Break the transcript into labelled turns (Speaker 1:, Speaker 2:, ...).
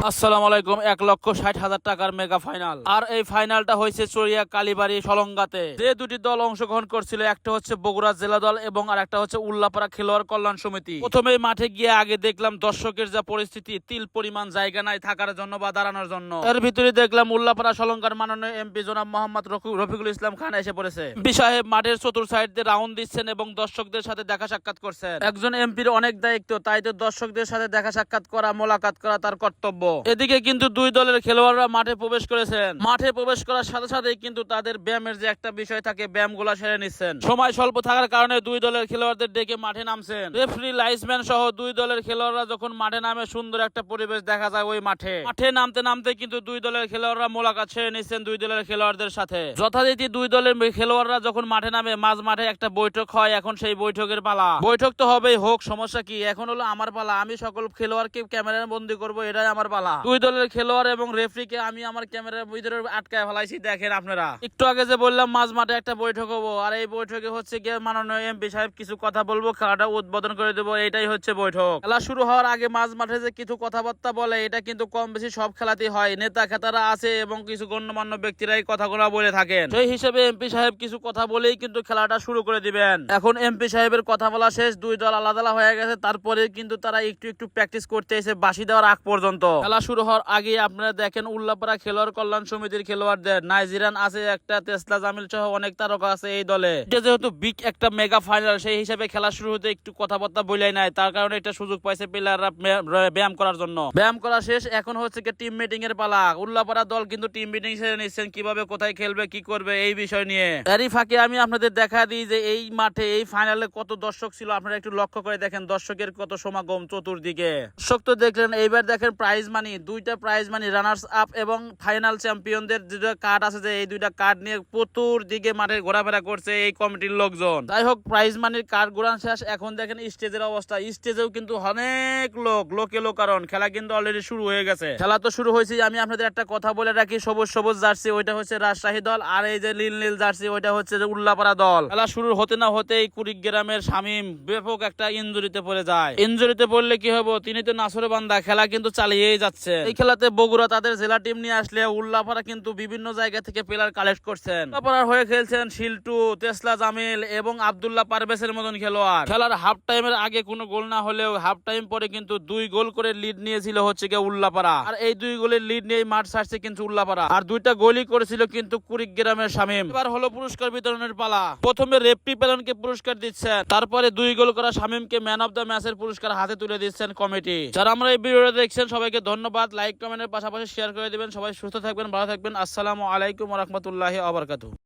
Speaker 1: আসসালামু আলাইকুম। 1,60,000 টাকার মেগা ফাইনাল, আর এই ফাইনালটা হয়েছে চরিয়া কালীবাড়ি সলঙ্গাতে। যে দুটি দল অংশগ্রহণ করছিল, একটা হচ্ছে বগুড়া জেলা দল এবং আর একটা হচ্ছে উল্লাপাড়া খেলোয়াড় কল্যাণ সমিতি। প্রথমে মাঠে গিয়ে আগে দেখলাম দর্শকের যা পরিস্থিতি, তিল পরিমাণ জায়গা নাই থাকার জন্য বা দাঁড়ানোর জন্য। এর ভিতরে দেখলাম উল্লাপাড়া সলঙ্গার মাননীয় এমপি জনাব মোহাম্মদ রফিকুল ইসলাম খান এসে পড়েছে। এমপি সাহেব মাঠের চতুর সাইড দিয়ে রাউন্ড দিচ্ছেন এবং দর্শকদের সাথে দেখা সাক্ষাৎ করছেন। একজন এমপির অনেক দায়িত্ব, তাই তো দর্শকদের সাথে দেখা সাক্ষাৎ করা, মোলাকাত করা তার কর্তব্য। এদিকে কিন্তু দুই দলের খেলোয়াড়রা মাঠে প্রবেশ করেছেন। মাঠে প্রবেশ করার সাথে সাথে কিন্তু তাদের ব্যায়ামের যে একটা বিষয় থাকে, ব্যায়ামগুলা সেরে নিচ্ছেন। সময় স্বল্প থাকার কারণে দুই দলের খেলোয়াড়দের ডেকে মাঠে নামছেন। রেফারি, লাইন্সম্যান সহ দুই দলের খেলোয়াড়রা যখন মাঠে নামে, সুন্দর একটা পরিবেশ দেখা যায় ওই মাঠে। মাঠে নামতে নামতে কিন্তু দুই দলের খেলোয়াড়রা মোলাকাত সেরে নিচ্ছেন দুই দলের খেলোয়াড়দের সাথে। যথারীতি দুই দলের খেলোয়াড়রা যখন মাঠে নামে, মাঝ মাঠে একটা বৈঠক হয়। এখন সেই বৈঠকের পালা। বৈঠক তো হবেই, হোক, সমস্যা কি? এখন হলো আমার পালা, আমি সকল খেলোয়াড়কে ক্যামেরায় বন্দী করবো, এটাই আমার পালা। দুই দলের খেলোয়াড় এবং রেফারিকে আমি আমার ক্যামেরার ভিতরে আটকায় ফেলাইছি। দেখেন আপনারা, একটু আগে যে বললাম মাঝ মাঠে একটা বৈঠক হবো, আর এই বৈঠকে হচ্ছে গিয়ে মাননীয় এমপি সাহেব কিছু কথা বলবো, খেলাটা উদ্বোধন করে দেবো, এটাই হচ্ছে বৈঠক। খেলা শুরু হওয়ার আগে মাঝ মাঠে যে কিছু কথাবার্তা বলে, এটা কিন্তু কম বেশি সব খেলাতেই হয়। নেতা খেতারা আছে এবং কিছু গণ্যমান্য ব্যক্তিরা এই কথাগুলো বলে থাকেন। সেই হিসেবে এমপি সাহেব কিছু কথা বলেই কিন্তু খেলাটা শুরু করে দিবেন। এখন এমপি সাহেবের কথা বলা শেষ, দুই দল আলাদা হয়ে গেছে। তারপরে কিন্তু তারা একটু একটু প্র্যাকটিস করতে এসে বাঁশি দেওয়ার আগ পর্যন্ত। খেলা শুরু হওয়ার আগে আপনারা দেখেন উল্লাপাড়া খেলোয়াড় কল্যাণ সমিতির খেলোয়াড়দের নাইজেরিয়ান আছে একটা, তেসলা জামিল সহ অনেক তারকা আছে এই দলে। এটা যেহেতু বিগ একটা মেগা ফাইনাল, সেই হিসেবে খেলা শুরু হতে একটু কথাবার্তা বলাই নাই, তার কারণে একটা সুযোগ পাইছে প্লেয়াররা ব্যায়াম করার জন্য। ব্যায়াম করা শেষ, এখন হচ্ছে টিম মিটিং এর পালা। উল্লাপাড়া দল কিন্তু টিম মিটিং সেরে নিচ্ছেন, কিভাবে কোথায় খেলবে, কি করবে এই বিষয় নিয়ে। এরই ফাঁকে আমি আপনাদের দেখা দিই যে এই মাঠে এই ফাইনালে কত দর্শক ছিল। আপনারা একটু লক্ষ্য করে দেখেন দর্শকের কত সমাগম চতুর্দিকে। দর্শক তো দেখলেন। এইবার দেখেন প্রাইজ মানি, দুইটা প্রাইজ মানি, রানার্স আপ এবং ফাইনাল চ্যাম্পিয়নদের দুটো কার্ড আছে, যে এই দুইটা কার্ড নিয়ে চতুর্দিকে মাঠে ঘোরাফেরা করছে এই কমিটির লোকজন। যাই হোক, প্রাইজ মানির কার্ড ঘোরান শেষ। এখন দেখেন স্টেজের অবস্থা। স্টেজেও কিন্তু অনেক লোকে কারণ খেলা কিন্তু অলরেডি শুরু হয়ে গেছে। খেলা তো শুরু হয়েছে। আমি আপনাদের একটা কথা বলে রাখি, সবুজ সবুজ জার্সি ওইটা হচ্ছে রাজশাহী দল, আর এই যে নীল নীল জার্সি ওইটা হচ্ছে যে উল্লাপাড়া দল। খেলা শুরু হতে না হতেই কুড়িগ্রামের শামীম ব্যাপক একটা ইনজুরিতে পড়ে যায়। ইনজুরিতে পড়লে কি হবো, তিনি তো নাসরে বান্দা, খেলা কিন্তু চালিয়েই যাচ্ছে। এই খেলাতে বগুড়া তাদের জেলা টিম নিয়ে আসলে উল্লাপাড়া কিন্তু বিভিন্ন জায়গা থেকে প্লেয়ার কালেক্ট করছেন। উল্লাপাড়ার হয়ে খেলছেন শিল্টু, তেসলা জামিল এবং আব্দুল্লাহ পারভেজের মতন খেলোয়াড়। খেলার হাফ টাইমের আগে কোনো গোল না হলেও হাফ টাইম পরে কিন্তু 2 গোল করে লিড নিয়েছিল হচ্ছে গিয়ে উল্লাপাড়া, আর এই 2 গোলের লিড নিয়ে মাঠ ছাড়ছে কিন্তু উল্লাপাড়া, আর 2টা গোলই করেছিল কিন্তু কুড়িগ্রামের শামীম। এবার হলো পুরস্কার বিতরণের পালা। প্রথমে রেফরি পেলনকে পুরস্কার দিচ্ছেন, তারপরে 2 গোল করা শামীমকে ম্যান অফ দ্য ম্যাচের পুরস্কার হাতে তুলে দিচ্ছেন কমিটি। যারা আমরা এই ভিডিওটা দেখছেন সবাইকে ধন্যবাদ। লাইক কমেন্টের পাশাপাশি শেয়ার করে দিবেন। সবাই সুস্থ থাকবেন, ভালো থাকবেন। আসসালামু আলাইকুম ওয়া রাহমাতুল্লাহি ওয়া বারাকাতুহু।